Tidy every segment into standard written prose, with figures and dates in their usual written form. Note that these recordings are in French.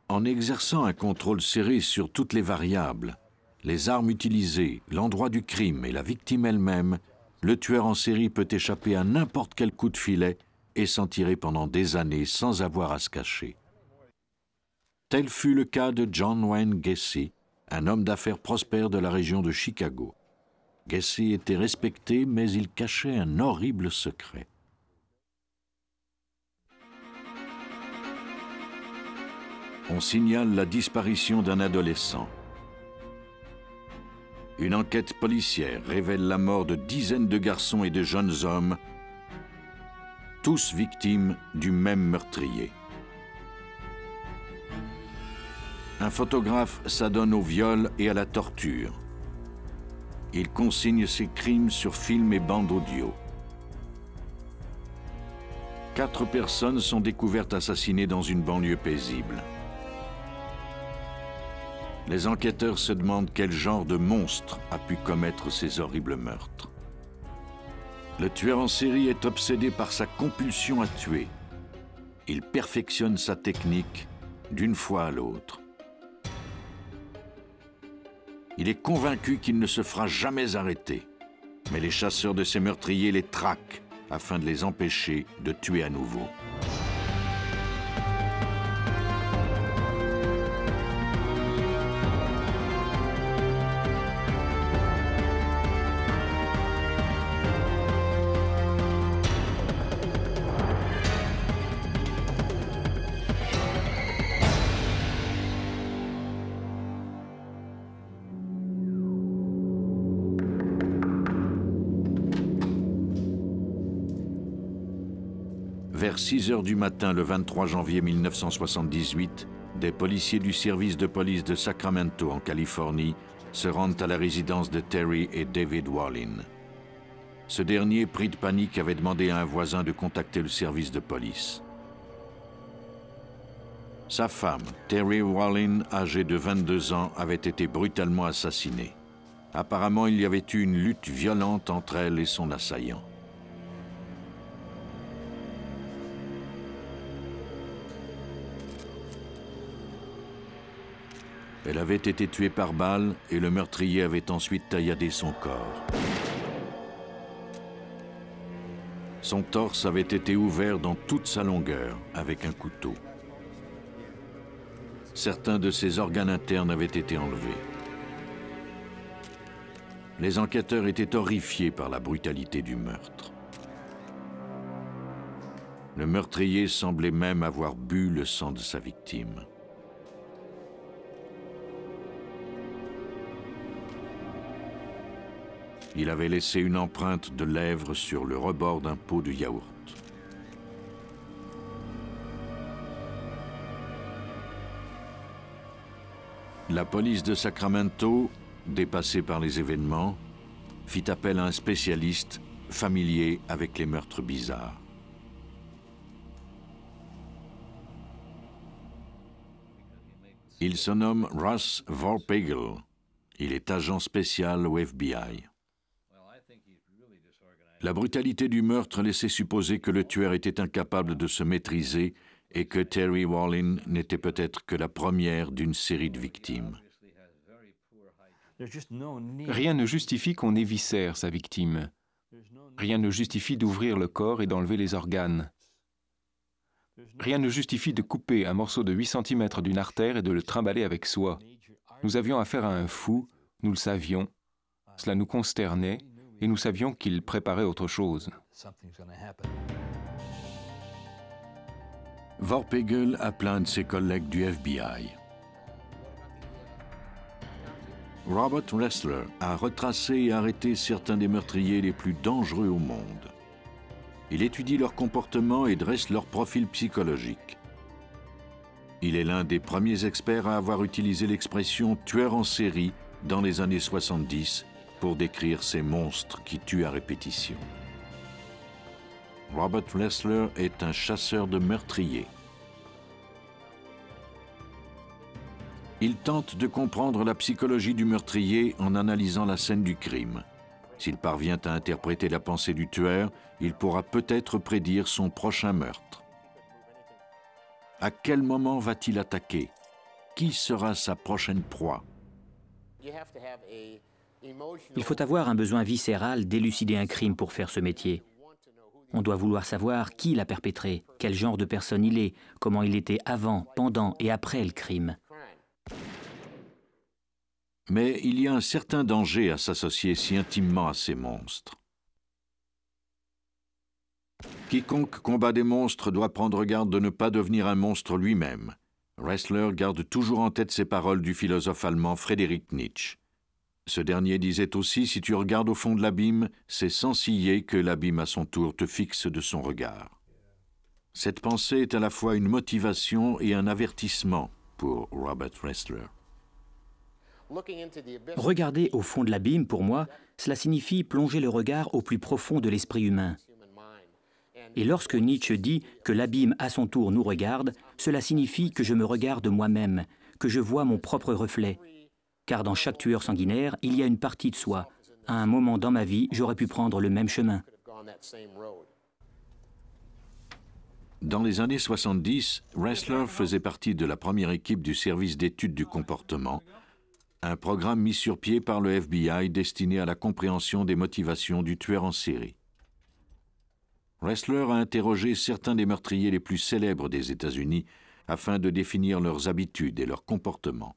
En exerçant un contrôle serré sur toutes les variables, les armes utilisées, l'endroit du crime et la victime elle-même, le tueur en série peut échapper à n'importe quel coup de filet et s'en tirer pendant des années sans avoir à se cacher. Tel fut le cas de John Wayne Gacy, un homme d'affaires prospère de la région de Chicago. Gacy était respecté, mais il cachait un horrible secret. On signale la disparition d'un adolescent. Une enquête policière révèle la mort de dizaines de garçons et de jeunes hommes, tous victimes du même meurtrier. Un photographe s'adonne au viol et à la torture. Il consigne ses crimes sur film et bande audio. 4 personnes sont découvertes assassinées dans une banlieue paisible. Les enquêteurs se demandent quel genre de monstre a pu commettre ces horribles meurtres. Le tueur en série est obsédé par sa compulsion à tuer. Il perfectionne sa technique d'une fois à l'autre. Il est convaincu qu'il ne se fera jamais arrêter. Mais les chasseurs de ces meurtriers les traquent afin de les empêcher de tuer à nouveau. Vers 6 heures du matin, le 23 janvier 1978, des policiers du service de police de Sacramento, en Californie, se rendent à la résidence de Terry et David Wallin. Ce dernier, pris de panique, avait demandé à un voisin de contacter le service de police. Sa femme, Terry Wallin, âgée de 22 ans, avait été brutalement assassinée. Apparemment, il y avait eu une lutte violente entre elle et son assaillant. Elle avait été tuée par balle et le meurtrier avait ensuite tailladé son corps. Son torse avait été ouvert dans toute sa longueur avec un couteau. Certains de ses organes internes avaient été enlevés. Les enquêteurs étaient horrifiés par la brutalité du meurtre. Le meurtrier semblait même avoir bu le sang de sa victime. Il avait laissé une empreinte de lèvres sur le rebord d'un pot de yaourt. La police de Sacramento, dépassée par les événements, fit appel à un spécialiste familier avec les meurtres bizarres. Il se nomme Russ Vorpagel. Il est agent spécial au FBI. La brutalité du meurtre laissait supposer que le tueur était incapable de se maîtriser et que Terry Wallin n'était peut-être que la première d'une série de victimes. Rien ne justifie qu'on éviscère sa victime. Rien ne justifie d'ouvrir le corps et d'enlever les organes. Rien ne justifie de couper un morceau de 8 cm d'une artère et de le trimballer avec soi. Nous avions affaire à un fou, nous le savions, cela nous consternait, et nous savions qu'il préparait autre chose. Vorpagel appela un de ses collègues du FBI. Robert Ressler a retracé et arrêté certains des meurtriers les plus dangereux au monde. Il étudie leur comportement et dresse leur profil psychologique. Il est l'un des premiers experts à avoir utilisé l'expression « tueur en série » dans les années 70 pour décrire ces monstres qui tuent à répétition. Robert Ressler est un chasseur de meurtriers. Il tente de comprendre la psychologie du meurtrier en analysant la scène du crime. S'il parvient à interpréter la pensée du tueur, il pourra peut-être prédire son prochain meurtre. À quel moment va-t-il attaquer? qui sera sa prochaine proie. Il faut avoir un besoin viscéral d'élucider un crime pour faire ce métier. On doit vouloir savoir qui l'a perpétré, quel genre de personne il est, comment il était avant, pendant et après le crime. Mais il y a un certain danger à s'associer si intimement à ces monstres. Quiconque combat des monstres doit prendre garde de ne pas devenir un monstre lui-même. Ressler garde toujours en tête ces paroles du philosophe allemand Friedrich Nietzsche. Ce dernier disait aussi, si tu regardes au fond de l'abîme, c'est sans ciller que l'abîme à son tour te fixe de son regard. Cette pensée est à la fois une motivation et un avertissement pour Robert Ressler. Regarder au fond de l'abîme, pour moi, cela signifie plonger le regard au plus profond de l'esprit humain. Et lorsque Nietzsche dit que l'abîme à son tour nous regarde, cela signifie que je me regarde moi-même, que je vois mon propre reflet. Car dans chaque tueur sanguinaire, il y a une partie de soi. À un moment dans ma vie, j'aurais pu prendre le même chemin. Dans les années 70, Ressler faisait partie de la première équipe du service d'études du comportement, un programme mis sur pied par le FBI destiné à la compréhension des motivations du tueur en série. Ressler a interrogé certains des meurtriers les plus célèbres des États-Unis afin de définir leurs habitudes et leurs comportements.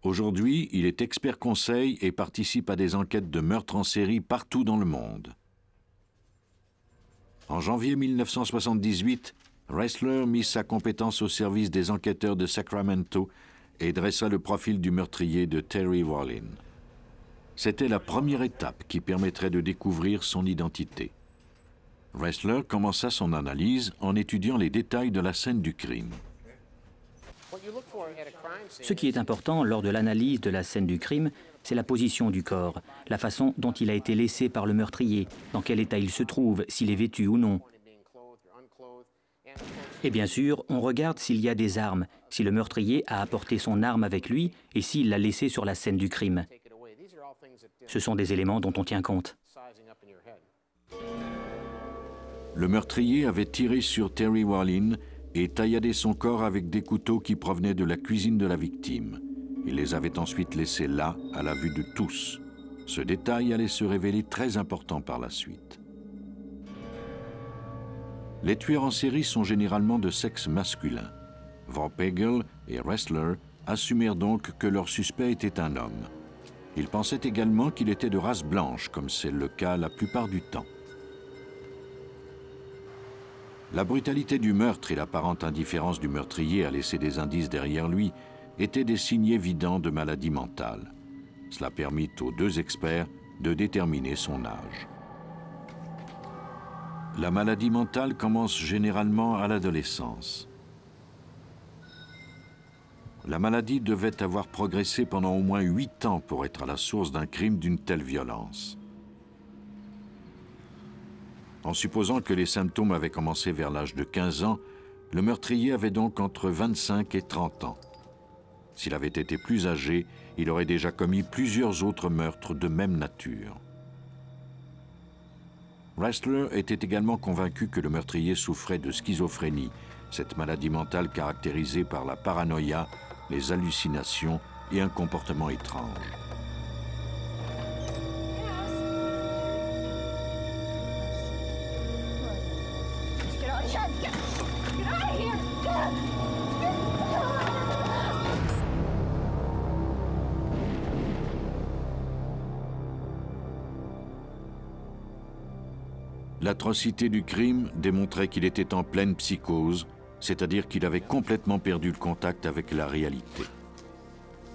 Aujourd'hui, il est expert conseil et participe à des enquêtes de meurtres en série partout dans le monde. En janvier 1978, Ressler mit sa compétence au service des enquêteurs de Sacramento et dressa le profil du meurtrier de Terry Wallin. C'était la première étape qui permettrait de découvrir son identité. Ressler commença son analyse en étudiant les détails de la scène du crime. Ce qui est important lors de l'analyse de la scène du crime, c'est la position du corps, la façon dont il a été laissé par le meurtrier, dans quel état il se trouve, s'il est vêtu ou non. Et bien sûr, on regarde s'il y a des armes, si le meurtrier a apporté son arme avec lui et s'il l'a laissée sur la scène du crime. Ce sont des éléments dont on tient compte. Le meurtrier avait tiré sur Terry Wallin et tailladé son corps avec des couteaux qui provenaient de la cuisine de la victime. Il les avait ensuite laissés là, à la vue de tous. Ce détail allait se révéler très important par la suite. Les tueurs en série sont généralement de sexe masculin. Vorpagel et Ressler assumèrent donc que leur suspect était un homme. Ils pensaient également qu'il était de race blanche, comme c'est le cas la plupart du temps. La brutalité du meurtre et l'apparente indifférence du meurtrier à laisser des indices derrière lui étaient des signes évidents de maladie mentale. Cela permit aux deux experts de déterminer son âge. La maladie mentale commence généralement à l'adolescence. La maladie devait avoir progressé pendant au moins 8 ans pour être à la source d'un crime d'une telle violence. En supposant que les symptômes avaient commencé vers l'âge de 15 ans, le meurtrier avait donc entre 25 et 30 ans. S'il avait été plus âgé, il aurait déjà commis plusieurs autres meurtres de même nature. Ressler était également convaincu que le meurtrier souffrait de schizophrénie, cette maladie mentale caractérisée par la paranoïa, les hallucinations et un comportement étrange. L'atrocité du crime démontrait qu'il était en pleine psychose, c'est-à-dire qu'il avait complètement perdu le contact avec la réalité.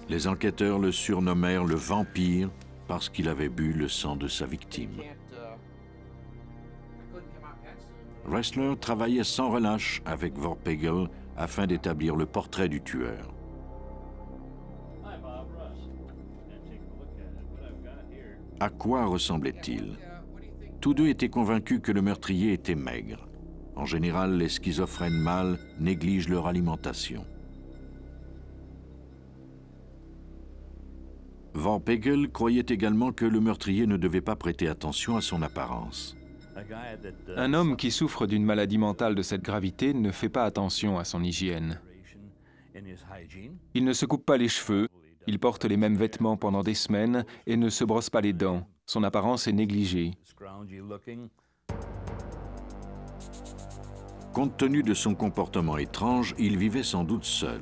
Les enquêteurs le surnommèrent le vampire parce qu'il avait bu le sang de sa victime. Ressler travaillait sans relâche avec Vorpagel afin d'établir le portrait du tueur. À quoi ressemblait-il? Tous deux étaient convaincus que le meurtrier était maigre. En général, les schizophrènes mâles négligent leur alimentation. Vorpagel croyait également que le meurtrier ne devait pas prêter attention à son apparence. Un homme qui souffre d'une maladie mentale de cette gravité ne fait pas attention à son hygiène. Il ne se coupe pas les cheveux, il porte les mêmes vêtements pendant des semaines et ne se brosse pas les dents. Son apparence est négligée. Compte tenu de son comportement étrange, il vivait sans doute seul.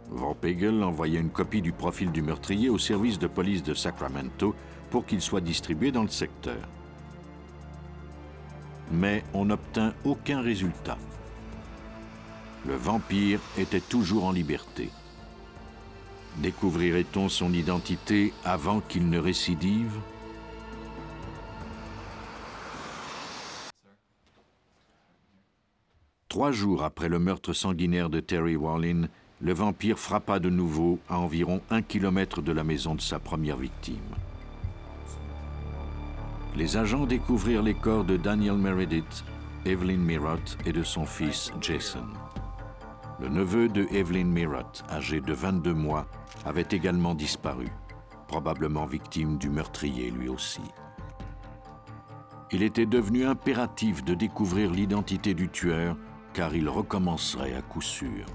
Vorpagel envoya une copie du profil du meurtrier au service de police de Sacramento pour qu'il soit distribué dans le secteur. Mais on n'obtint aucun résultat. Le vampire était toujours en liberté. Découvrirait-on son identité avant qu'il ne récidive ? Trois jours après le meurtre sanguinaire de Terry Wallin, le vampire frappa de nouveau à environ 1 kilomètre de la maison de sa première victime. Les agents découvrirent les corps de Daniel Meredith, Evelyn Mirott et de son fils Jason. Le neveu de Evelyn Mirott, âgé de 22 mois, avait également disparu, probablement victime du meurtrier lui aussi. Il était devenu impératif de découvrir l'identité du tueur, car il recommencerait à coup sûr.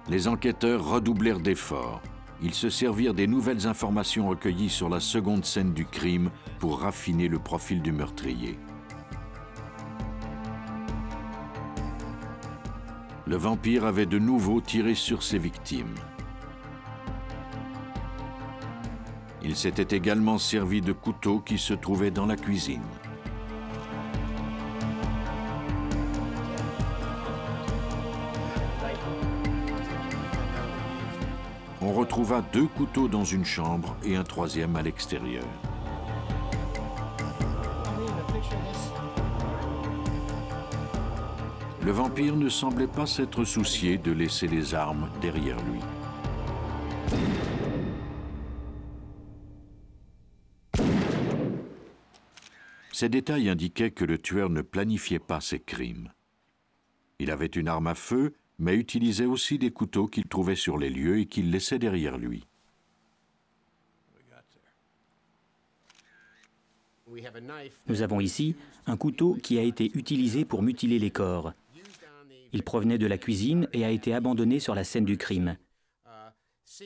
Les enquêteurs redoublèrent d'efforts. Ils se servirent des nouvelles informations recueillies sur la seconde scène du crime pour raffiner le profil du meurtrier. Le vampire avait de nouveau tiré sur ses victimes. Il s'était également servi de couteaux qui se trouvaient dans la cuisine. On retrouva 2 couteaux dans une chambre et un troisième à l'extérieur. Le vampire ne semblait pas s'être soucié de laisser les armes derrière lui. Ces détails indiquaient que le tueur ne planifiait pas ses crimes. Il avait une arme à feu, mais utilisait aussi des couteaux qu'il trouvait sur les lieux et qu'il laissait derrière lui. Nous avons ici un couteau qui a été utilisé pour mutiler les corps. Il provenait de la cuisine et a été abandonné sur la scène du crime.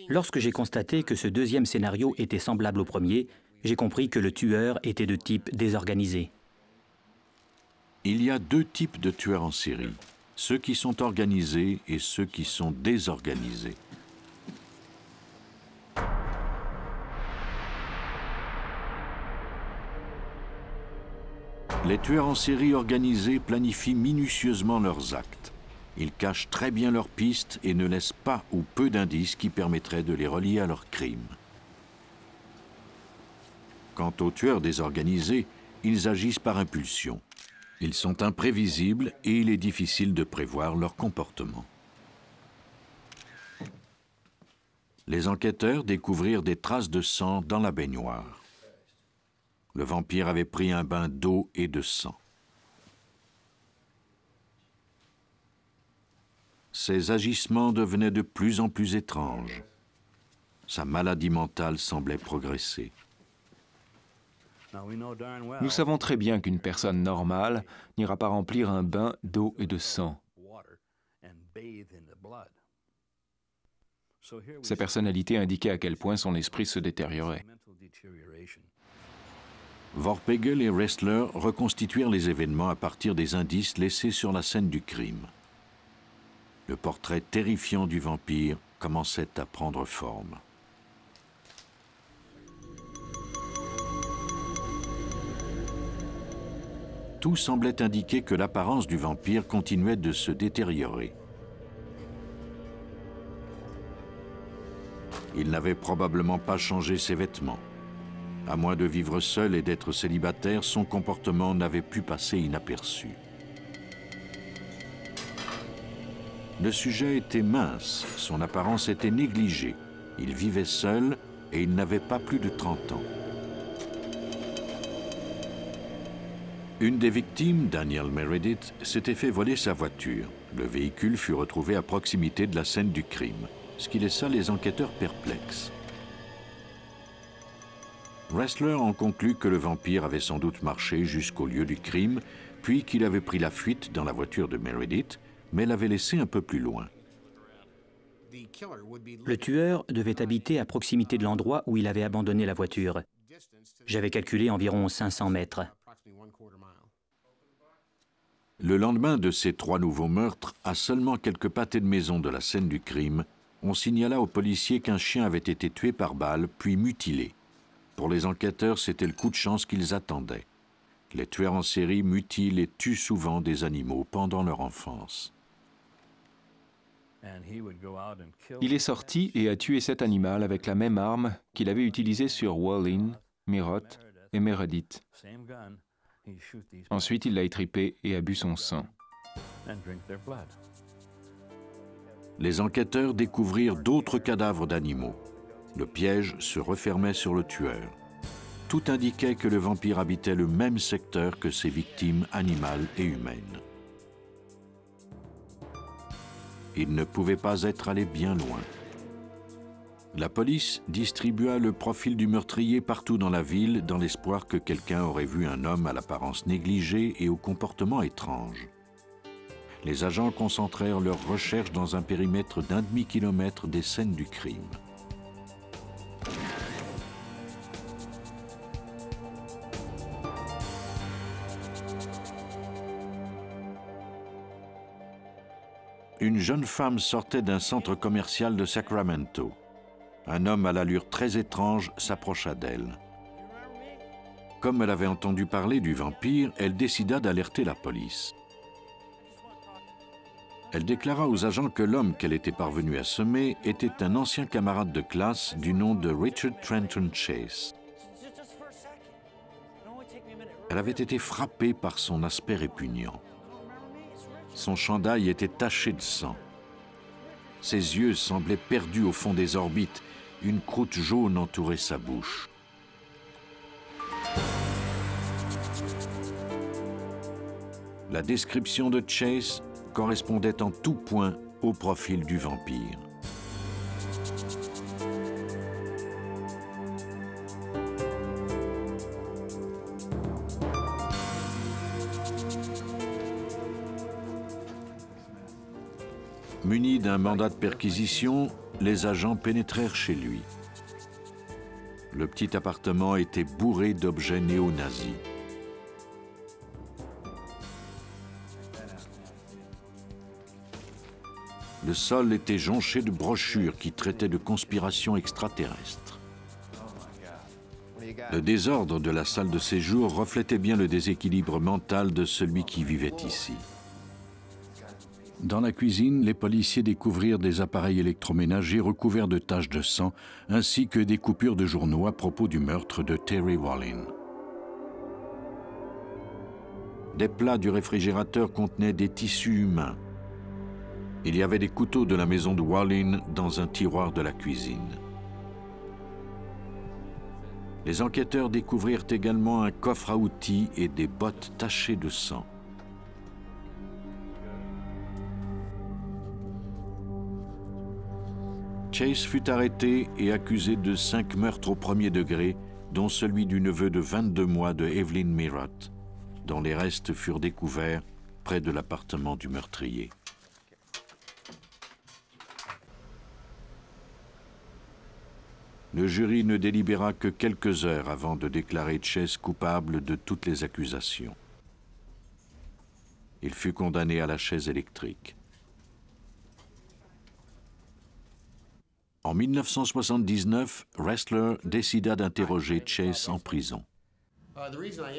Lorsque j'ai constaté que ce deuxième scénario était semblable au premier, j'ai compris que le tueur était de type désorganisé. Il y a 2 types de tueurs en série, ceux qui sont organisés et ceux qui sont désorganisés. Les tueurs en série organisés planifient minutieusement leurs actes. Ils cachent très bien leurs pistes et ne laissent pas ou peu d'indices qui permettraient de les relier à leurs crimes. Quant aux tueurs désorganisés, ils agissent par impulsion. Ils sont imprévisibles et il est difficile de prévoir leur comportement. Les enquêteurs découvrirent des traces de sang dans la baignoire. Le vampire avait pris un bain d'eau et de sang. Ses agissements devenaient de plus en plus étranges. Sa maladie mentale semblait progresser. Nous savons très bien qu'une personne normale n'ira pas remplir un bain d'eau et de sang. Sa personnalité indiquait à quel point son esprit se détériorait. Vorpagel et Ressler reconstituèrent les événements à partir des indices laissés sur la scène du crime. Le portrait terrifiant du vampire commençait à prendre forme. Tout semblait indiquer que l'apparence du vampire continuait de se détériorer. Il n'avait probablement pas changé ses vêtements. À moins de vivre seul et d'être célibataire, son comportement n'avait pu passer inaperçu. Le sujet était mince, son apparence était négligée. Il vivait seul et il n'avait pas plus de 30 ans. Une des victimes, Daniel Meredith, s'était fait voler sa voiture. Le véhicule fut retrouvé à proximité de la scène du crime, ce qui laissa les enquêteurs perplexes. Ressler en conclut que le vampire avait sans doute marché jusqu'au lieu du crime, puis qu'il avait pris la fuite dans la voiture de Meredith, mais l'avait laissé un peu plus loin. Le tueur devait habiter à proximité de l'endroit où il avait abandonné la voiture. J'avais calculé environ 500 mètres. Le lendemain de ces 3 nouveaux meurtres, à seulement quelques pâtés de maison de la scène du crime, on signala aux policiers qu'un chien avait été tué par balle, puis mutilé. Pour les enquêteurs, c'était le coup de chance qu'ils attendaient. Les tueurs en série mutilent et tuent souvent des animaux pendant leur enfance. Il est sorti et a tué cet animal avec la même arme qu'il avait utilisée sur Wallin, Merott et Meredith. Ensuite, il l'a étripé et a bu son sang. Les enquêteurs découvrirent d'autres cadavres d'animaux. Le piège se refermait sur le tueur. Tout indiquait que le vampire habitait le même secteur que ses victimes animales et humaines. Il ne pouvait pas être allé bien loin. La police distribua le profil du meurtrier partout dans la ville dans l'espoir que quelqu'un aurait vu un homme à l'apparence négligée et au comportement étrange. Les agents concentrèrent leurs recherches dans un périmètre d'1 demi-kilomètre des scènes du crime. Une jeune femme sortait d'un centre commercial de Sacramento. Un homme à l'allure très étrange s'approcha d'elle. Comme elle avait entendu parler du vampire, elle décida d'alerter la police. Elle déclara aux agents que l'homme qu'elle était parvenue à semer était un ancien camarade de classe du nom de Richard Trenton Chase. Elle avait été frappée par son aspect répugnant. Son chandail était taché de sang. Ses yeux semblaient perdus au fond des orbites. Une croûte jaune entourait sa bouche. La description de Chase correspondait en tout point au profil du vampire. Munis d'un mandat de perquisition, les agents pénétrèrent chez lui. Le petit appartement était bourré d'objets néo-nazis. Le sol était jonché de brochures qui traitaient de conspirations extraterrestres. Le désordre de la salle de séjour reflétait bien le déséquilibre mental de celui qui vivait ici. Dans la cuisine, les policiers découvrirent des appareils électroménagers recouverts de taches de sang, ainsi que des coupures de journaux à propos du meurtre de Terry Wallin. Des plats du réfrigérateur contenaient des tissus humains. Il y avait des couteaux de la maison de Wallin dans un tiroir de la cuisine. Les enquêteurs découvrirent également un coffre à outils et des bottes tachées de sang. Chase fut arrêté et accusé de 5 meurtres au premier degré, dont celui du neveu de 22 mois de Evelyn Merott, dont les restes furent découverts près de l'appartement du meurtrier. Le jury ne délibéra que quelques heures avant de déclarer Chase coupable de toutes les accusations. Il fut condamné à la chaise électrique. En 1979, Ressler décida d'interroger Chase en prison.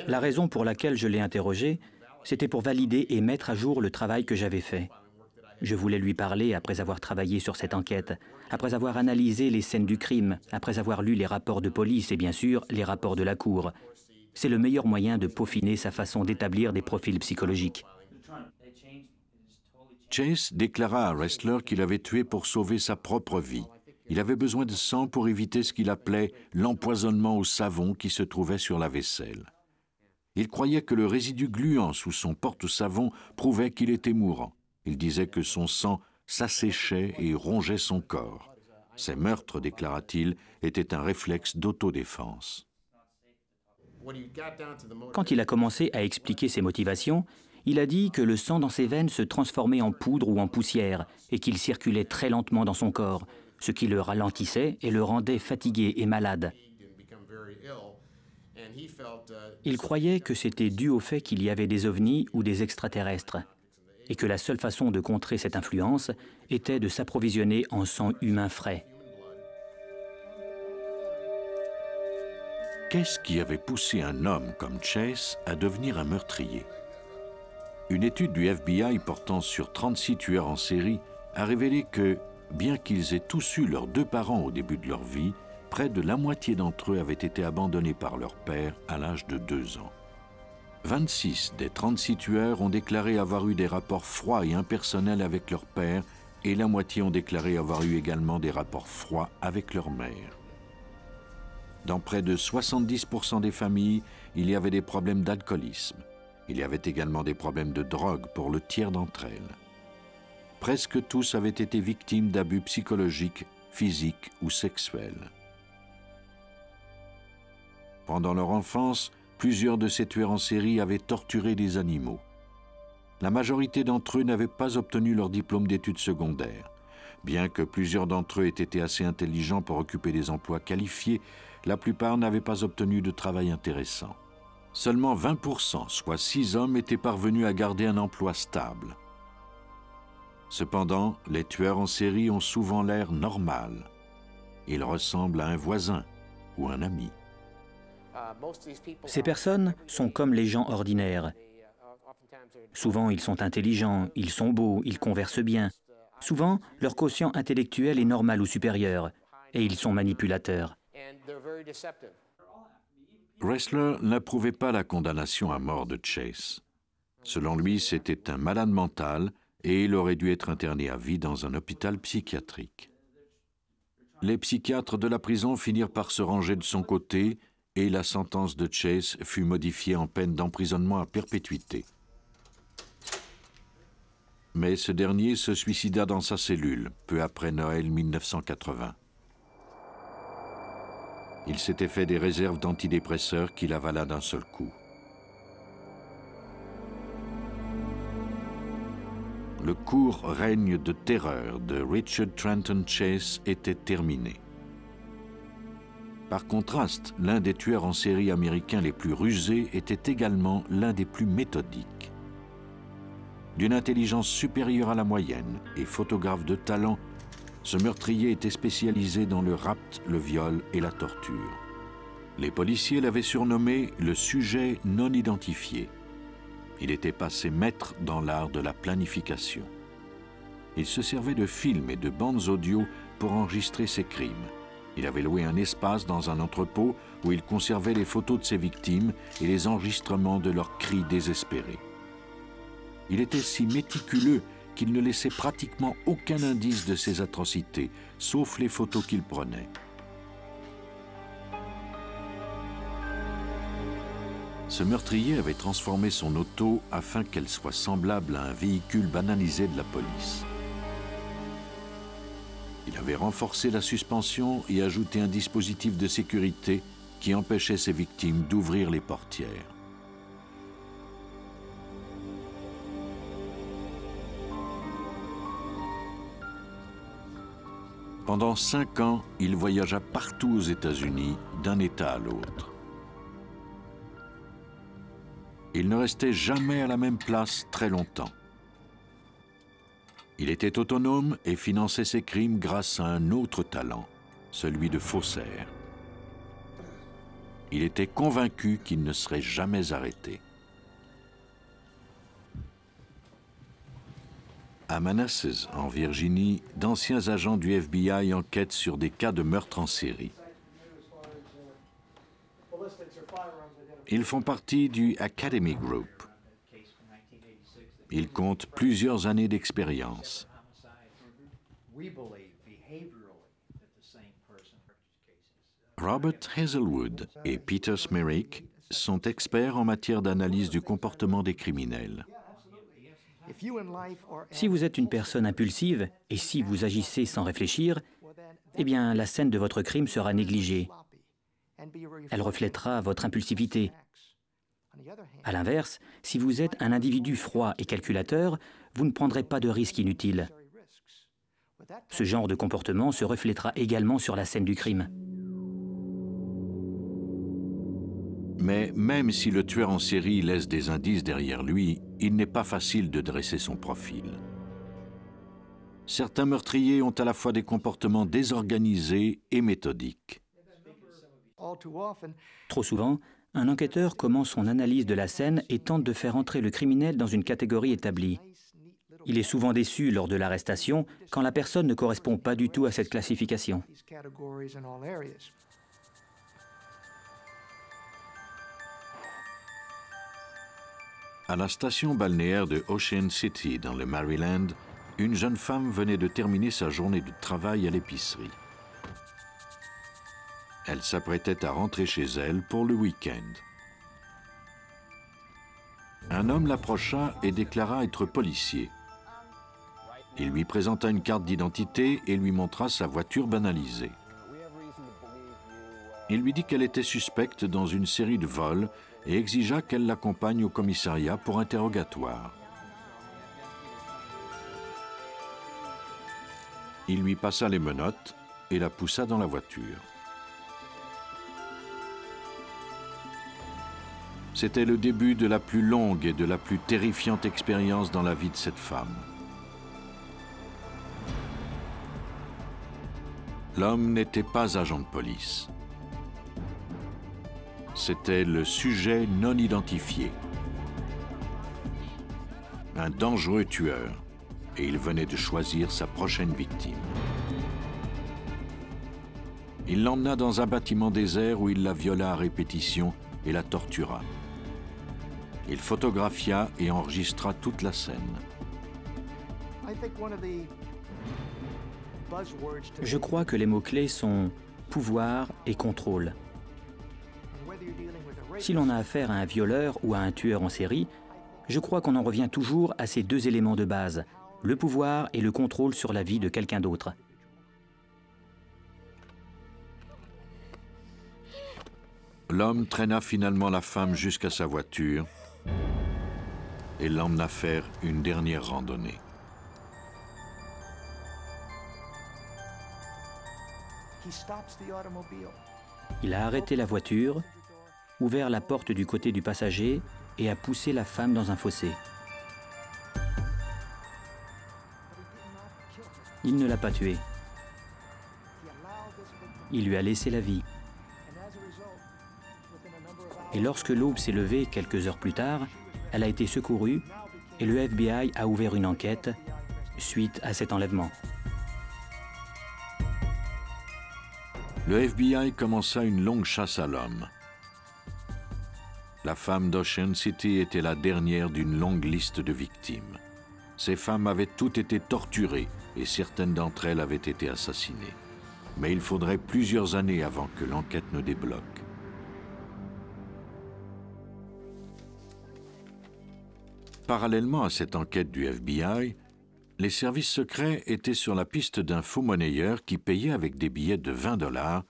La raison pour laquelle je l'ai interrogé, c'était pour valider et mettre à jour le travail que j'avais fait. Je voulais lui parler après avoir travaillé sur cette enquête, après avoir analysé les scènes du crime, après avoir lu les rapports de police et bien sûr les rapports de la Cour. C'est le meilleur moyen de peaufiner sa façon d'établir des profils psychologiques. Chase déclara à Ressler qu'il avait tué pour sauver sa propre vie. Il avait besoin de sang pour éviter ce qu'il appelait l'empoisonnement au savon qui se trouvait sur la vaisselle. Il croyait que le résidu gluant sous son porte-savon prouvait qu'il était mourant. Il disait que son sang s'asséchait et rongeait son corps. Ces meurtres, déclara-t-il, étaient un réflexe d'autodéfense. Quand il a commencé à expliquer ses motivations, Il a dit que le sang dans ses veines se transformait en poudre ou en poussière et qu'il circulait très lentement dans son corps, ce qui le ralentissait et le rendait fatigué et malade. Il croyait que c'était dû au fait qu'il y avait des ovnis ou des extraterrestres et que la seule façon de contrer cette influence était de s'approvisionner en sang humain frais. Qu'est-ce qui avait poussé un homme comme Chase à devenir un meurtrier? Une étude du FBI portant sur 36 tueurs en série a révélé que, bien qu'ils aient tous eu leurs 2 parents au début de leur vie, près de la moitié d'entre eux avaient été abandonnés par leur père à l'âge de 2 ans. 26 des 36 tueurs ont déclaré avoir eu des rapports froids et impersonnels avec leur père et la moitié ont déclaré avoir eu également des rapports froids avec leur mère. Dans près de 70% des familles, il y avait des problèmes d'alcoolisme. Il y avait également des problèmes de drogue pour le tiers d'entre elles. Presque tous avaient été victimes d'abus psychologiques, physiques ou sexuels. Pendant leur enfance, plusieurs de ces tueurs en série avaient torturé des animaux. La majorité d'entre eux n'avaient pas obtenu leur diplôme d'études secondaires. Bien que plusieurs d'entre eux aient été assez intelligents pour occuper des emplois qualifiés, la plupart n'avaient pas obtenu de travail intéressant. Seulement 20%, soit 6 hommes, étaient parvenus à garder un emploi stable. Cependant, les tueurs en série ont souvent l'air normal. Ils ressemblent à un voisin ou un ami. Ces personnes sont comme les gens ordinaires. Souvent, ils sont intelligents, ils sont beaux, ils conversent bien. Souvent, leur quotient intellectuel est normal ou supérieur, et ils sont manipulateurs. Ressler n'approuvait pas la condamnation à mort de Chase. Selon lui, c'était un malade mental et il aurait dû être interné à vie dans un hôpital psychiatrique. Les psychiatres de la prison finirent par se ranger de son côté et la sentence de Chase fut modifiée en peine d'emprisonnement à perpétuité. Mais ce dernier se suicida dans sa cellule, peu après Noël 1980. Il s'était fait des réserves d'antidépresseurs qu'il avala d'un seul coup. Le court règne de terreur de Richard Trenton Chase était terminé. Par contraste, l'un des tueurs en série américains les plus rusés était également l'un des plus méthodiques. D'une intelligence supérieure à la moyenne et photographe de talent, ce meurtrier était spécialisé dans le rapt, le viol et la torture. Les policiers l'avaient surnommé le sujet non identifié. Il était passé maître dans l'art de la planification. Il se servait de films et de bandes audio pour enregistrer ses crimes. Il avait loué un espace dans un entrepôt où il conservait les photos de ses victimes et les enregistrements de leurs cris désespérés. Il était si méticuleux qu'il ne laissait pratiquement aucun indice de ses atrocités, sauf les photos qu'il prenait. Ce meurtrier avait transformé son auto afin qu'elle soit semblable à un véhicule banalisé de la police. Il avait renforcé la suspension et ajouté un dispositif de sécurité qui empêchait ses victimes d'ouvrir les portières. Pendant 5 ans, il voyagea partout aux États-Unis, d'un État à l'autre. Il ne restait jamais à la même place très longtemps. Il était autonome et finançait ses crimes grâce à un autre talent, celui de faussaire. Il était convaincu qu'il ne serait jamais arrêté. À Manassas, en Virginie, d'anciens agents du FBI enquêtent sur des cas de meurtre en série. Ils font partie du Academy Group. Ils comptent plusieurs années d'expérience. Robert Hazelwood et Peter Smerick sont experts en matière d'analyse du comportement des criminels. Si vous êtes une personne impulsive et si vous agissez sans réfléchir, eh bien, la scène de votre crime sera négligée. Elle reflètera votre impulsivité. À l'inverse, si vous êtes un individu froid et calculateur, vous ne prendrez pas de risques inutiles. Ce genre de comportement se reflétera également sur la scène du crime. Mais même si le tueur en série laisse des indices derrière lui, il n'est pas facile de dresser son profil. Certains meurtriers ont à la fois des comportements désorganisés et méthodiques. Trop souvent, un enquêteur commence son analyse de la scène et tente de faire entrer le criminel dans une catégorie établie. Il est souvent déçu lors de l'arrestation quand la personne ne correspond pas du tout à cette classification. À la station balnéaire de Ocean City, dans le Maryland, une jeune femme venait de terminer sa journée de travail à l'épicerie. Elle s'apprêtait à rentrer chez elle pour le week-end. Un homme l'approcha et déclara être policier. Il lui présenta une carte d'identité et lui montra sa voiture banalisée. Il lui dit qu'elle était suspecte dans une série de vols et exigea qu'elle l'accompagne au commissariat pour interrogatoire. Il lui passa les menottes et la poussa dans la voiture. C'était le début de la plus longue et de la plus terrifiante expérience dans la vie de cette femme. L'homme n'était pas agent de police. C'était le sujet non identifié. Un dangereux tueur, et il venait de choisir sa prochaine victime. Il l'emmena dans un bâtiment désert où il la viola à répétition et la tortura. Il photographia et enregistra toute la scène. Je crois que les mots-clés sont pouvoir et contrôle. Si l'on a affaire à un violeur ou à un tueur en série, je crois qu'on en revient toujours à ces deux éléments de base, le pouvoir et le contrôle sur la vie de quelqu'un d'autre. L'homme traîna finalement la femme jusqu'à sa voiture et l'emmena faire une dernière randonnée. Il a arrêté la voiture, ouvert la porte du côté du passager et a poussé la femme dans un fossé. Il ne l'a pas tuée. Il lui a laissé la vie. Et lorsque l'aube s'est levée quelques heures plus tard, elle a été secourue et le FBI a ouvert une enquête suite à cet enlèvement. Le FBI commença une longue chasse à l'homme. La femme d'Ocean City était la dernière d'une longue liste de victimes. Ces femmes avaient toutes été torturées et certaines d'entre elles avaient été assassinées. Mais il faudrait plusieurs années avant que l'enquête ne débloque. Parallèlement à cette enquête du FBI, les services secrets étaient sur la piste d'un faux monnayeur qui payait avec des billets de 20 $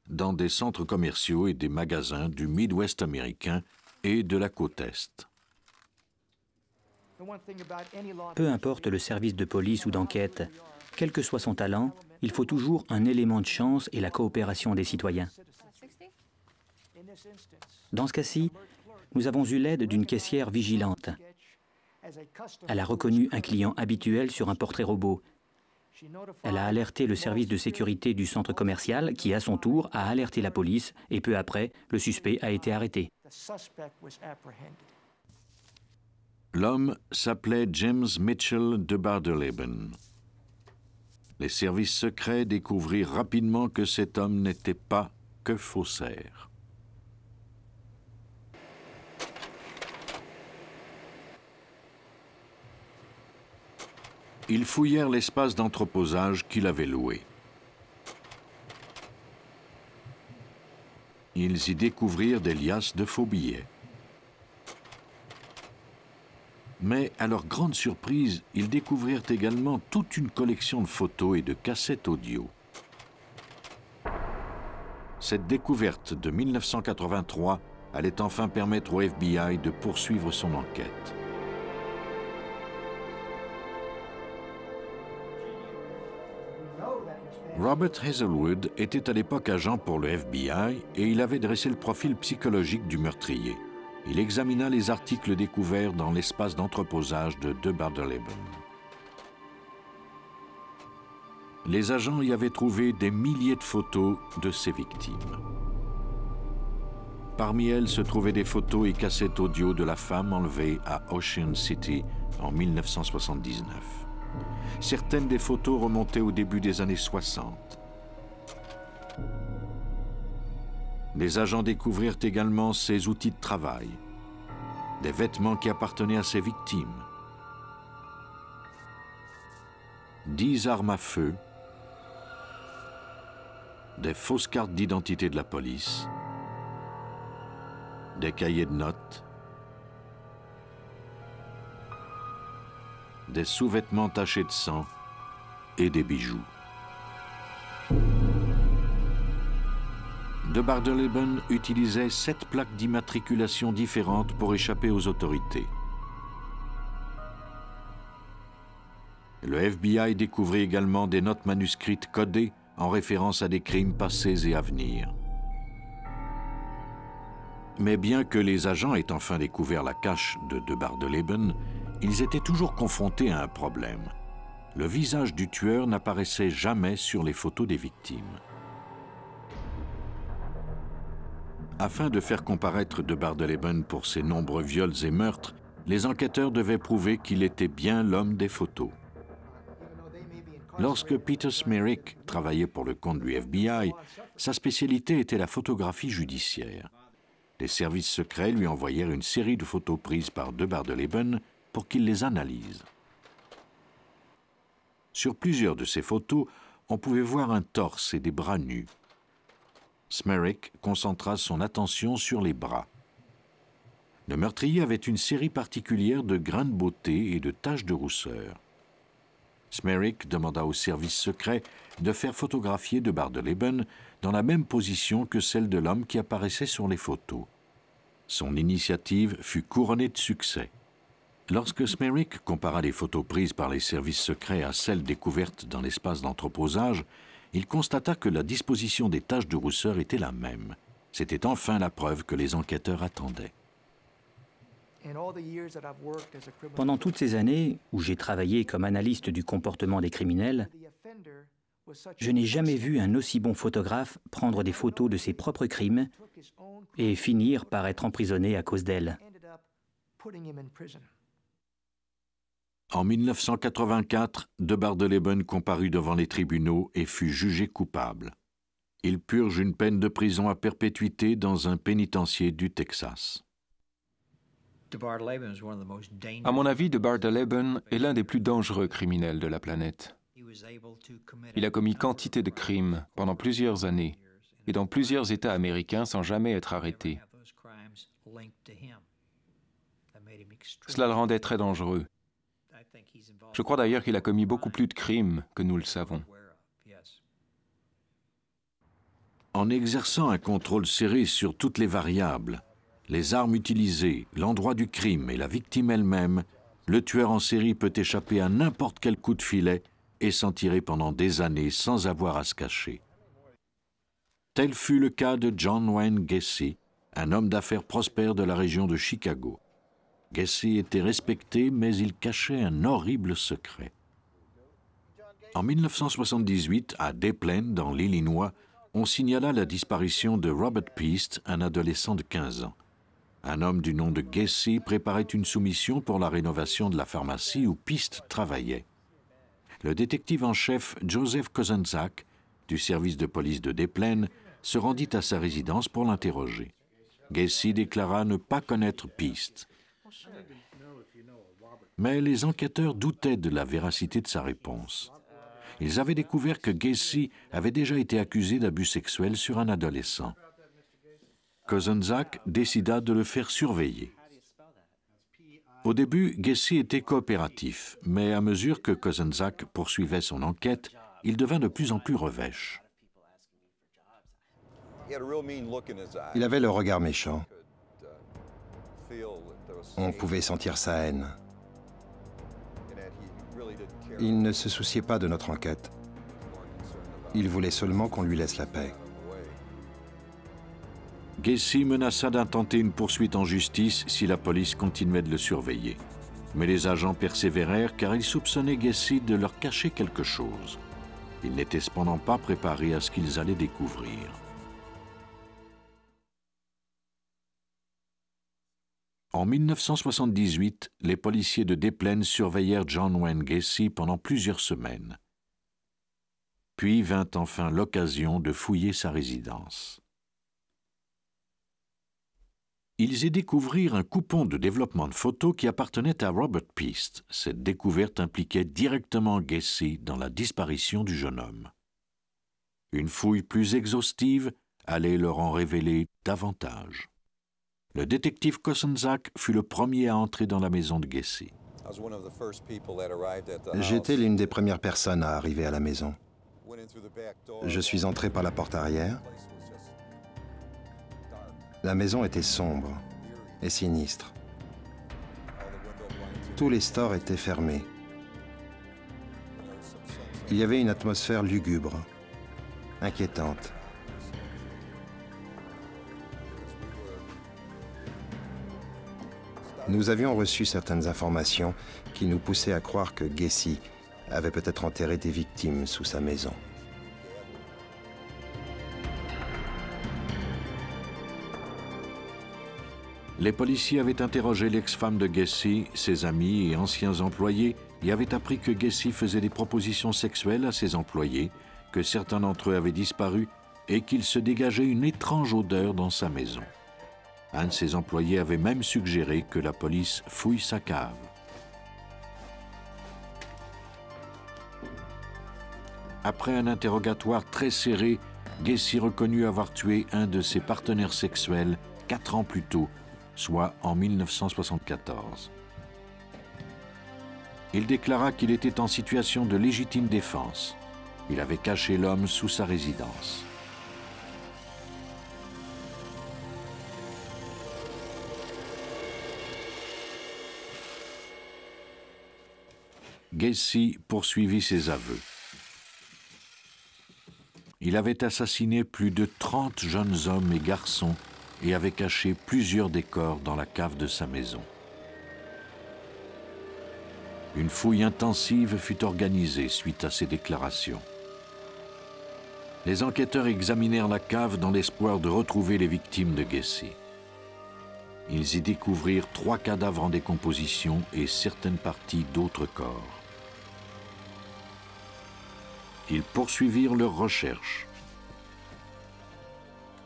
dans des centres commerciaux et des magasins du Midwest américain et de la côte Est. Peu importe le service de police ou d'enquête, quel que soit son talent, il faut toujours un élément de chance et la coopération des citoyens. Dans ce cas-ci, nous avons eu l'aide d'une caissière vigilante. Elle a reconnu un client habituel sur un portrait robot. Elle a alerté le service de sécurité du centre commercial qui, à son tour, a alerté la police et peu après, le suspect a été arrêté. L'homme s'appelait James Mitchell de Bardeleben. Les services secrets découvrirent rapidement que cet homme n'était pas que faussaire. Ils fouillèrent l'espace d'entreposage qu'il avait loué. Ils y découvrirent des liasses de faux billets. Mais, à leur grande surprise, ils découvrirent également toute une collection de photos et de cassettes audio. Cette découverte de 1983 allait enfin permettre au FBI de poursuivre son enquête. Robert Hazelwood était à l'époque agent pour le FBI et il avait dressé le profil psychologique du meurtrier. Il examina les articles découverts dans l'espace d'entreposage de Döbardleben. Les agents y avaient trouvé des milliers de photos de ses victimes. Parmi elles se trouvaient des photos et cassettes audio de la femme enlevée à Ocean City en 1979. Certaines des photos remontaient au début des années 60. Les agents découvrirent également ses outils de travail, des vêtements qui appartenaient à ses victimes, 10 armes à feu, des fausses cartes d'identité de la police, des cahiers de notes, des sous-vêtements tachés de sang et des bijoux. Döbardleben utilisait 7 plaques d'immatriculation différentes pour échapper aux autorités. Le FBI découvrit également des notes manuscrites codées en référence à des crimes passés et à venir. Mais bien que les agents aient enfin découvert la cache de Döbardleben, ils étaient toujours confrontés à un problème. Le visage du tueur n'apparaissait jamais sur les photos des victimes. Afin de faire comparaître Döbardleben pour ses nombreux viols et meurtres, les enquêteurs devaient prouver qu'il était bien l'homme des photos. Lorsque Peter Smerick travaillait pour le compte du FBI, sa spécialité était la photographie judiciaire. Les services secrets lui envoyèrent une série de photos prises par Döbardleben pour qu'il les analyse. Sur plusieurs de ces photos, on pouvait voir un torse et des bras nus. Smerick concentra son attention sur les bras. Le meurtrier avait une série particulière de grains de beauté et de taches de rousseur. Smerick demanda au service secret de faire photographier Döbardleben dans la même position que celle de l'homme qui apparaissait sur les photos. Son initiative fut couronnée de succès. Lorsque Smerick compara les photos prises par les services secrets à celles découvertes dans l'espace d'entreposage, il constata que la disposition des taches de rousseur était la même. C'était enfin la preuve que les enquêteurs attendaient. Pendant toutes ces années où j'ai travaillé comme analyste du comportement des criminels, je n'ai jamais vu un aussi bon photographe prendre des photos de ses propres crimes et finir par être emprisonné à cause d'elles. En 1984, Döbardleben comparut devant les tribunaux et fut jugé coupable. Il purge une peine de prison à perpétuité dans un pénitencier du Texas. À mon avis, Döbardleben est l'un des plus dangereux criminels de la planète. Il a commis quantité de crimes pendant plusieurs années et dans plusieurs États américains sans jamais être arrêté. Cela le rendait très dangereux. Je crois d'ailleurs qu'il a commis beaucoup plus de crimes que nous le savons. En exerçant un contrôle serré sur toutes les variables, les armes utilisées, l'endroit du crime et la victime elle-même, le tueur en série peut échapper à n'importe quel coup de filet et s'en tirer pendant des années sans avoir à se cacher. Tel fut le cas de John Wayne Gacy, un homme d'affaires prospère de la région de Chicago. Gacy était respecté, mais il cachait un horrible secret. En 1978, à Des Plaines, dans l'Illinois, on signala la disparition de Robert Peast, un adolescent de 15 ans. Un homme du nom de Gacy préparait une soumission pour la rénovation de la pharmacie où Peast travaillait. Le détective en chef Joseph Kozenzak, du service de police de Des Plaines, se rendit à sa résidence pour l'interroger. Gacy déclara ne pas connaître Peast. Mais les enquêteurs doutaient de la véracité de sa réponse. Ils avaient découvert que Gacy avait déjà été accusé d'abus sexuels sur un adolescent. Kozenzak décida de le faire surveiller. Au début, Gacy était coopératif, mais à mesure que Kozenzak poursuivait son enquête, il devint de plus en plus revêche. Il avait le regard méchant. On pouvait sentir sa haine. Il ne se souciait pas de notre enquête. Il voulait seulement qu'on lui laisse la paix. Gacy menaça d'intenter une poursuite en justice si la police continuait de le surveiller. Mais les agents persévérèrent car ils soupçonnaient Gacy de leur cacher quelque chose. Ils n'étaient cependant pas préparés à ce qu'ils allaient découvrir. En 1978, les policiers de Des Plaines surveillèrent John Wayne Gacy pendant plusieurs semaines. Puis vint enfin l'occasion de fouiller sa résidence. Ils y découvrirent un coupon de développement de photos qui appartenait à Robert Peast. Cette découverte impliquait directement Gacy dans la disparition du jeune homme. Une fouille plus exhaustive allait leur en révéler davantage. Le détective Kosenczak fut le premier à entrer dans la maison de Gacy. J'étais l'une des premières personnes à arriver à la maison. Je suis entré par la porte arrière. La maison était sombre et sinistre. Tous les stores étaient fermés. Il y avait une atmosphère lugubre, inquiétante. Nous avions reçu certaines informations qui nous poussaient à croire que Gacy avait peut-être enterré des victimes sous sa maison. Les policiers avaient interrogé l'ex-femme de Gacy, ses amis et anciens employés, et avaient appris que Gacy faisait des propositions sexuelles à ses employés, que certains d'entre eux avaient disparu et qu'il se dégageait une étrange odeur dans sa maison. Un de ses employés avait même suggéré que la police fouille sa cave. Après un interrogatoire très serré, Gacy reconnut avoir tué un de ses partenaires sexuels 4 ans plus tôt, soit en 1974. Il déclara qu'il était en situation de légitime défense. Il avait caché l'homme sous sa résidence. Gacy poursuivit ses aveux. Il avait assassiné plus de 30 jeunes hommes et garçons et avait caché plusieurs des corps dans la cave de sa maison. Une fouille intensive fut organisée suite à ces déclarations. Les enquêteurs examinèrent la cave dans l'espoir de retrouver les victimes de Gacy. Ils y découvrirent 3 cadavres en décomposition et certaines parties d'autres corps. Ils poursuivirent leurs recherches.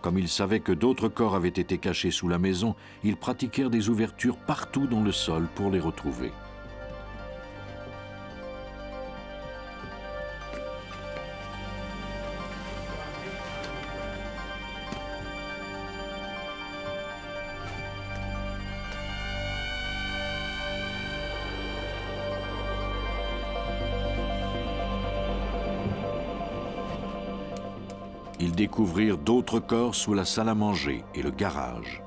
Comme ils savaient que d'autres corps avaient été cachés sous la maison, ils pratiquèrent des ouvertures partout dans le sol pour les retrouver. Ils découvrirent d'autres corps sous la salle à manger et le garage.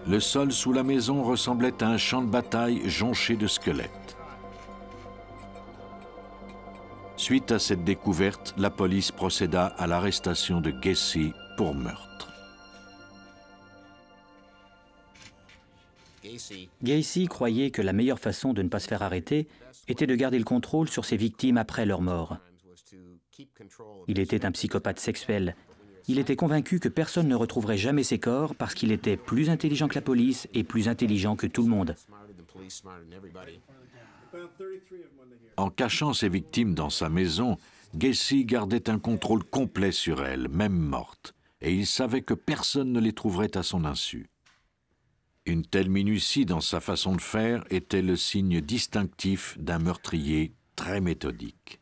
Le sol sous la maison ressemblait à un champ de bataille jonché de squelettes. Suite à cette découverte, la police procéda à l'arrestation de Gacy pour meurtre. Gacy croyait que la meilleure façon de ne pas se faire arrêter était de garder le contrôle sur ses victimes après leur mort. Il était un psychopathe sexuel. Il était convaincu que personne ne retrouverait jamais ses corps parce qu'il était plus intelligent que la police et plus intelligent que tout le monde. En cachant ses victimes dans sa maison, Gacy gardait un contrôle complet sur elles, même mortes, et il savait que personne ne les trouverait à son insu. Une telle minutie dans sa façon de faire était le signe distinctif d'un meurtrier très méthodique.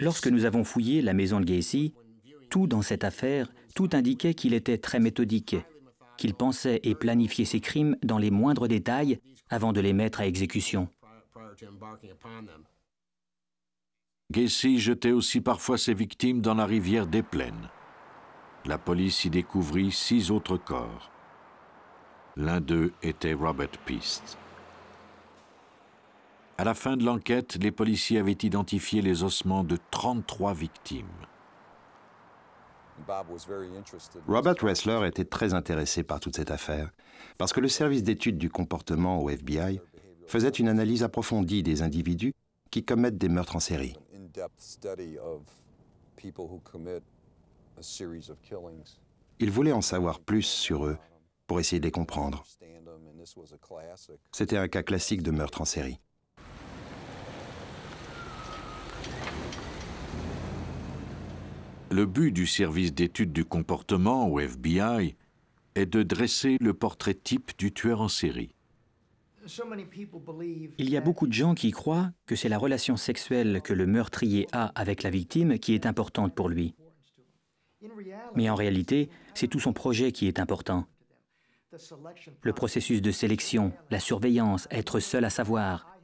Lorsque nous avons fouillé la maison de Gacy, tout dans cette affaire, tout indiquait qu'il était très méthodique, qu'il pensait et planifiait ses crimes dans les moindres détails avant de les mettre à exécution. Gacy jetait aussi parfois ses victimes dans la rivière des Plaines. La police y découvrit 6 autres corps. L'un d'eux était Robert Piest. À la fin de l'enquête, les policiers avaient identifié les ossements de 33 victimes. Robert Ressler était très intéressé par toute cette affaire, parce que le service d'études du comportement au FBI faisait une analyse approfondie des individus qui commettent des meurtres en série. Il voulait en savoir plus sur eux pour essayer de les comprendre. C'était un cas classique de meurtre en série. Le but du service d'études du comportement au FBI est de dresser le portrait type du tueur en série. Il y a beaucoup de gens qui croient que c'est la relation sexuelle que le meurtrier a avec la victime qui est importante pour lui. Mais en réalité, c'est tout son projet qui est important. Le processus de sélection, la surveillance, être seul à savoir.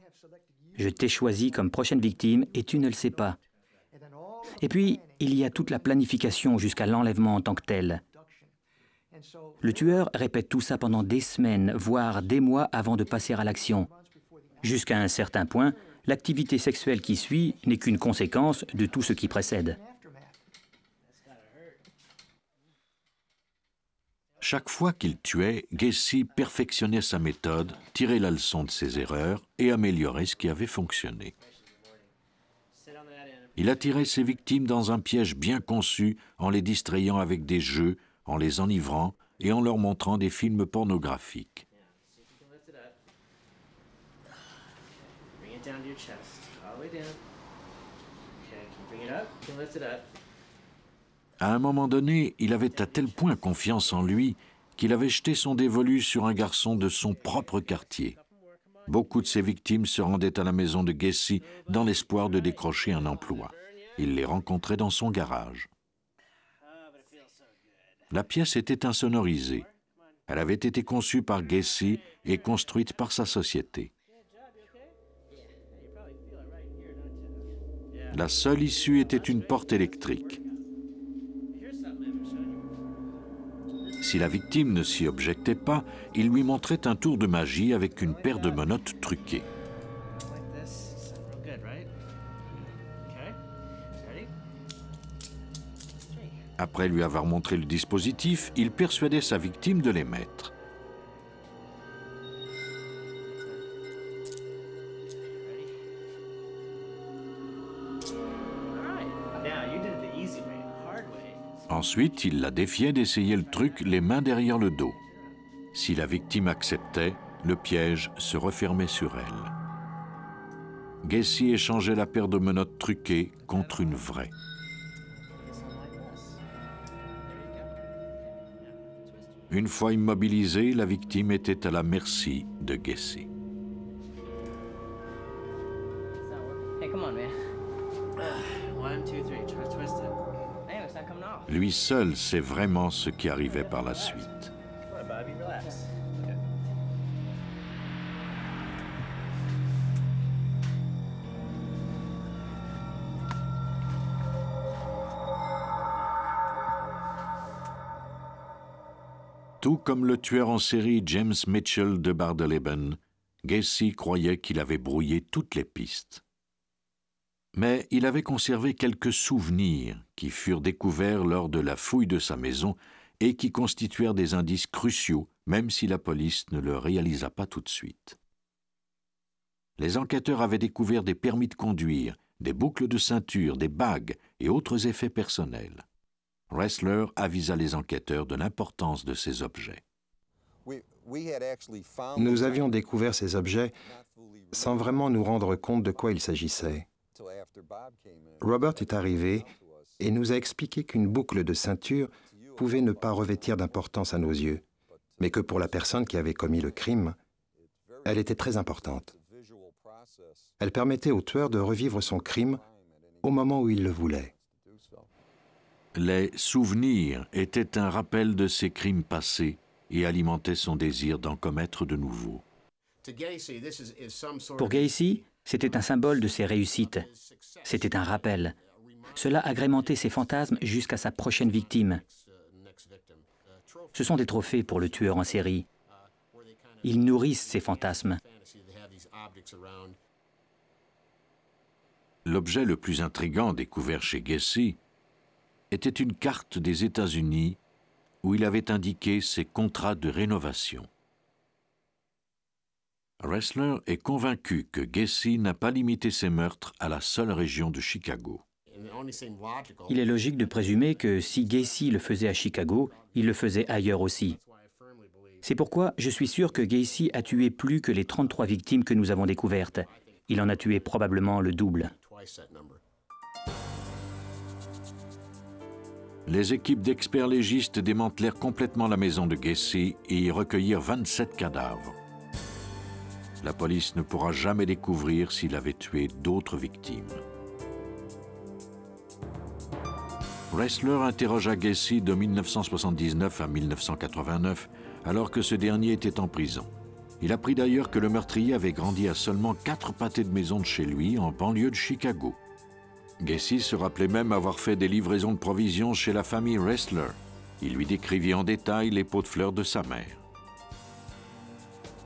Je t'ai choisi comme prochaine victime et tu ne le sais pas. Et puis, il y a toute la planification jusqu'à l'enlèvement en tant que tel. Le tueur répète tout ça pendant des semaines, voire des mois avant de passer à l'action. Jusqu'à un certain point, l'activité sexuelle qui suit n'est qu'une conséquence de tout ce qui précède. Chaque fois qu'il tuait, Gacy perfectionnait sa méthode, tirait la leçon de ses erreurs et améliorait ce qui avait fonctionné. Il attirait ses victimes dans un piège bien conçu en les distrayant avec des jeux, en les enivrant et en leur montrant des films pornographiques. À un moment donné, il avait à tel point confiance en lui qu'il avait jeté son dévolu sur un garçon de son propre quartier. Beaucoup de ses victimes se rendaient à la maison de Gacy dans l'espoir de décrocher un emploi. Il les rencontrait dans son garage. La pièce était insonorisée. Elle avait été conçue par Gacy et construite par sa société. La seule issue était une porte électrique. Si la victime ne s'y objectait pas, il lui montrait un tour de magie avec une paire de menottes truquées. Après lui avoir montré le dispositif, il persuadait sa victime de les mettre. Ensuite, il la défiait d'essayer le truc les mains derrière le dos. Si la victime acceptait, le piège se refermait sur elle. Gacy échangeait la paire de menottes truquées contre une vraie. Une fois immobilisée, la victime était à la merci de Gacy. Lui seul sait vraiment ce qui arrivait par la suite. Tout comme le tueur en série James Mitchell de Bardeleben, Gacy croyait qu'il avait brouillé toutes les pistes. Mais il avait conservé quelques souvenirs qui furent découverts lors de la fouille de sa maison et qui constituèrent des indices cruciaux, même si la police ne le réalisa pas tout de suite. Les enquêteurs avaient découvert des permis de conduire, des boucles de ceinture, des bagues et autres effets personnels. Ressler avisa les enquêteurs de l'importance de ces objets. Nous avions découvert ces objets sans vraiment nous rendre compte de quoi il s'agissait. Robert est arrivé et nous a expliqué qu'une boucle de ceinture pouvait ne pas revêtir d'importance à nos yeux, mais que pour la personne qui avait commis le crime, elle était très importante. Elle permettait au tueur de revivre son crime au moment où il le voulait. Les souvenirs étaient un rappel de ses crimes passés et alimentaient son désir d'en commettre de nouveaux. Pour Gacy, C'était un symbole de ses réussites. C'était un rappel. Cela agrémentait ses fantasmes jusqu'à sa prochaine victime. Ce sont des trophées pour le tueur en série. Ils nourrissent ses fantasmes. L'objet le plus intrigant découvert chez Gacy était une carte des États-Unis où il avait indiqué ses contrats de rénovation. Ressler est convaincu que Gacy n'a pas limité ses meurtres à la seule région de Chicago. Il est logique de présumer que si Gacy le faisait à Chicago, il le faisait ailleurs aussi. C'est pourquoi je suis sûr que Gacy a tué plus que les 33 victimes que nous avons découvertes. Il en a tué probablement le double. Les équipes d'experts légistes démantelèrent complètement la maison de Gacy et y recueillirent 27 cadavres. La police ne pourra jamais découvrir s'il avait tué d'autres victimes. Ressler interrogea Gacy de 1979 à 1989, alors que ce dernier était en prison. Il apprit d'ailleurs que le meurtrier avait grandi à seulement 4 pâtés de maison de chez lui, en banlieue de Chicago. Gacy se rappelait même avoir fait des livraisons de provisions chez la famille Ressler. Il lui décrivit en détail les pots de fleurs de sa mère.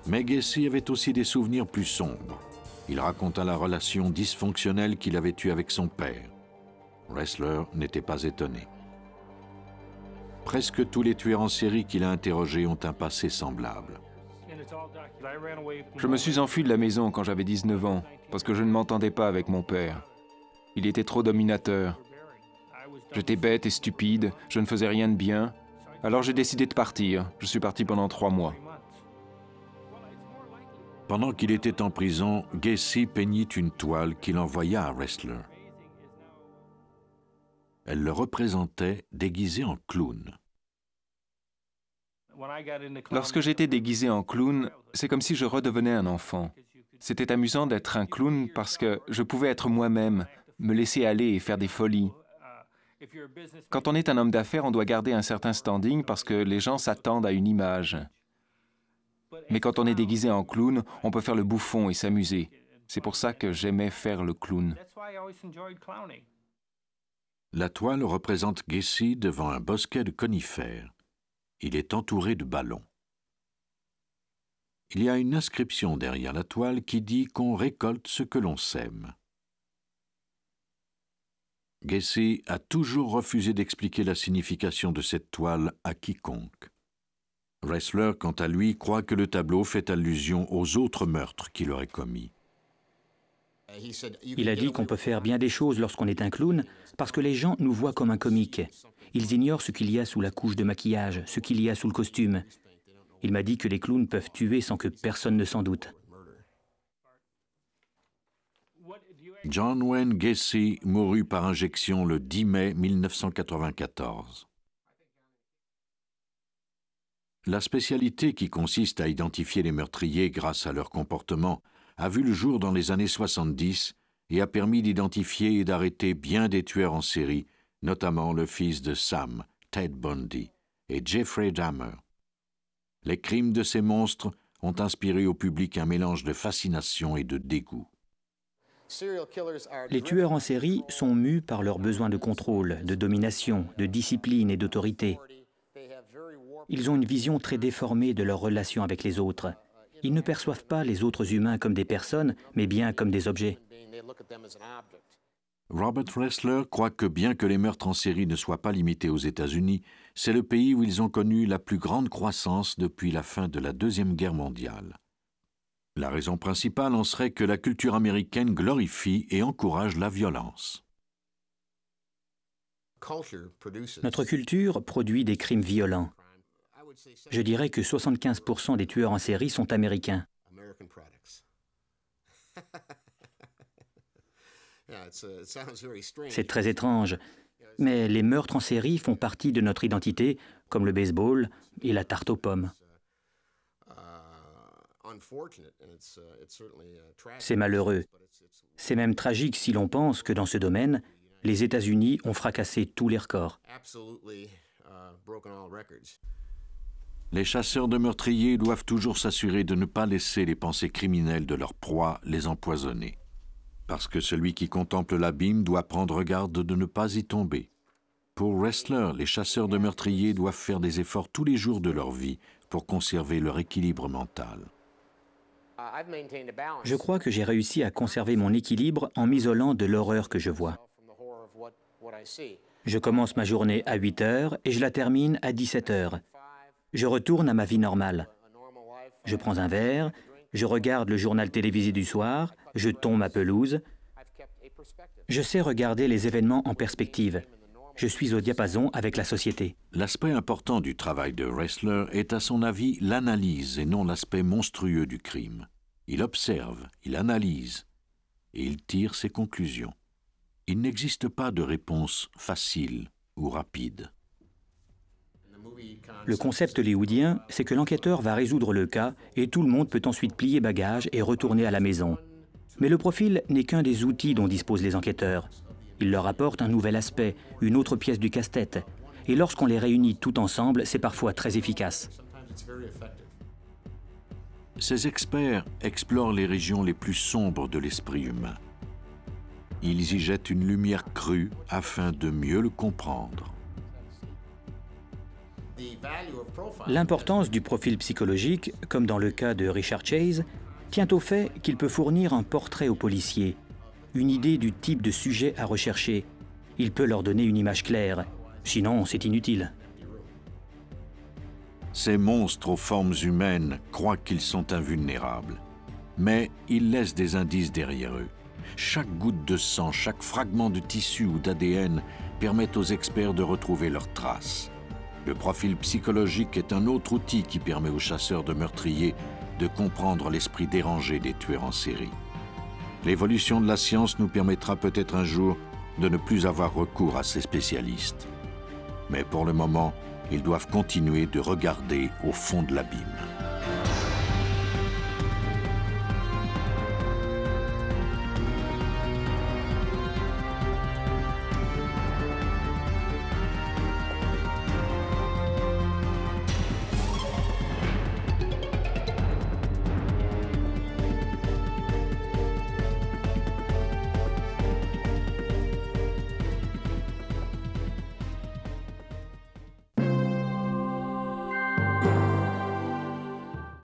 Mais Gacy avait aussi des souvenirs plus sombres. Il raconta la relation dysfonctionnelle qu'il avait eue avec son père. Ressler n'était pas étonné. Presque tous les tueurs en série qu'il a interrogés ont un passé semblable. Je me suis enfui de la maison quand j'avais 19 ans, parce que je ne m'entendais pas avec mon père. Il était trop dominateur. J'étais bête et stupide, je ne faisais rien de bien. Alors j'ai décidé de partir. Je suis parti pendant 3 mois. Pendant qu'il était en prison, Gacy peignit une toile qu'il envoya à Ressler. Elle le représentait déguisé en clown. Lorsque j'étais déguisé en clown, c'est comme si je redevenais un enfant. C'était amusant d'être un clown parce que je pouvais être moi-même, me laisser aller et faire des folies. Quand on est un homme d'affaires, on doit garder un certain standing parce que les gens s'attendent à une image. Mais quand on est déguisé en clown, on peut faire le bouffon et s'amuser. C'est pour ça que j'aimais faire le clown. La toile représente Gacy devant un bosquet de conifères. Il est entouré de ballons. Il y a une inscription derrière la toile qui dit qu'on récolte ce que l'on sème. Gacy a toujours refusé d'expliquer la signification de cette toile à quiconque. Ressler, quant à lui, croit que le tableau fait allusion aux autres meurtres qu'il aurait commis. Il a dit qu'on peut faire bien des choses lorsqu'on est un clown parce que les gens nous voient comme un comique. Ils ignorent ce qu'il y a sous la couche de maquillage, ce qu'il y a sous le costume. Il m'a dit que les clowns peuvent tuer sans que personne ne s'en doute. John Wayne Gacy mourut par injection le 10 mai 1994. La spécialité qui consiste à identifier les meurtriers grâce à leur comportement a vu le jour dans les années 70 et a permis d'identifier et d'arrêter bien des tueurs en série, notamment le fils de Sam, Ted Bundy, et Jeffrey Dahmer. Les crimes de ces monstres ont inspiré au public un mélange de fascination et de dégoût. Les tueurs en série sont mus par leur besoin de contrôle, de domination, de discipline et d'autorité. Ils ont une vision très déformée de leur relation avec les autres. Ils ne perçoivent pas les autres humains comme des personnes, mais bien comme des objets. Robert Ressler croit que bien que les meurtres en série ne soient pas limités aux États-Unis, c'est le pays où ils ont connu la plus grande croissance depuis la fin de la Deuxième Guerre mondiale. La raison principale en serait que la culture américaine glorifie et encourage la violence. Notre culture produit des crimes violents. Je dirais que 75% des tueurs en série sont américains. C'est très étrange, mais les meurtres en série font partie de notre identité, comme le baseball et la tarte aux pommes. C'est malheureux. C'est même tragique si l'on pense que dans ce domaine, les États-Unis ont fracassé tous les records. Les chasseurs de meurtriers doivent toujours s'assurer de ne pas laisser les pensées criminelles de leur proie les empoisonner. parce que celui qui contemple l'abîme doit prendre garde de ne pas y tomber. Pour Ressler, les chasseurs de meurtriers doivent faire des efforts tous les jours de leur vie pour conserver leur équilibre mental. Je crois que j'ai réussi à conserver mon équilibre en m'isolant de l'horreur que je vois. Je commence ma journée à 8 heures et je la termine à 17 heures. Je retourne à ma vie normale. Je prends un verre, je regarde le journal télévisé du soir, je tombe ma pelouse. Je sais regarder les événements en perspective. Je suis au diapason avec la société. L'aspect important du travail de Ressler est, à son avis, l'analyse et non l'aspect monstrueux du crime. Il observe, il analyse et il tire ses conclusions. Il n'existe pas de réponse facile ou rapide. Le concept hollywoodien, c'est que l'enquêteur va résoudre le cas et tout le monde peut ensuite plier bagages et retourner à la maison. Mais le profil n'est qu'un des outils dont disposent les enquêteurs. Il leur apporte un nouvel aspect, une autre pièce du casse-tête. Et lorsqu'on les réunit tout ensemble, c'est parfois très efficace. Ces experts explorent les régions les plus sombres de l'esprit humain. Ils y jettent une lumière crue afin de mieux le comprendre. L'importance du profil psychologique, comme dans le cas de Richard Chase, tient au fait qu'il peut fournir un portrait aux policiers, une idée du type de sujet à rechercher. Il peut leur donner une image claire, sinon c'est inutile. Ces monstres aux formes humaines croient qu'ils sont invulnérables, mais ils laissent des indices derrière eux. Chaque goutte de sang, chaque fragment de tissu ou d'ADN permettent aux experts de retrouver leurs traces. Le profil psychologique est un autre outil qui permet aux chasseurs de meurtriers de comprendre l'esprit dérangé des tueurs en série. L'évolution de la science nous permettra peut-être un jour de ne plus avoir recours à ces spécialistes. Mais pour le moment, ils doivent continuer de regarder au fond de l'abîme.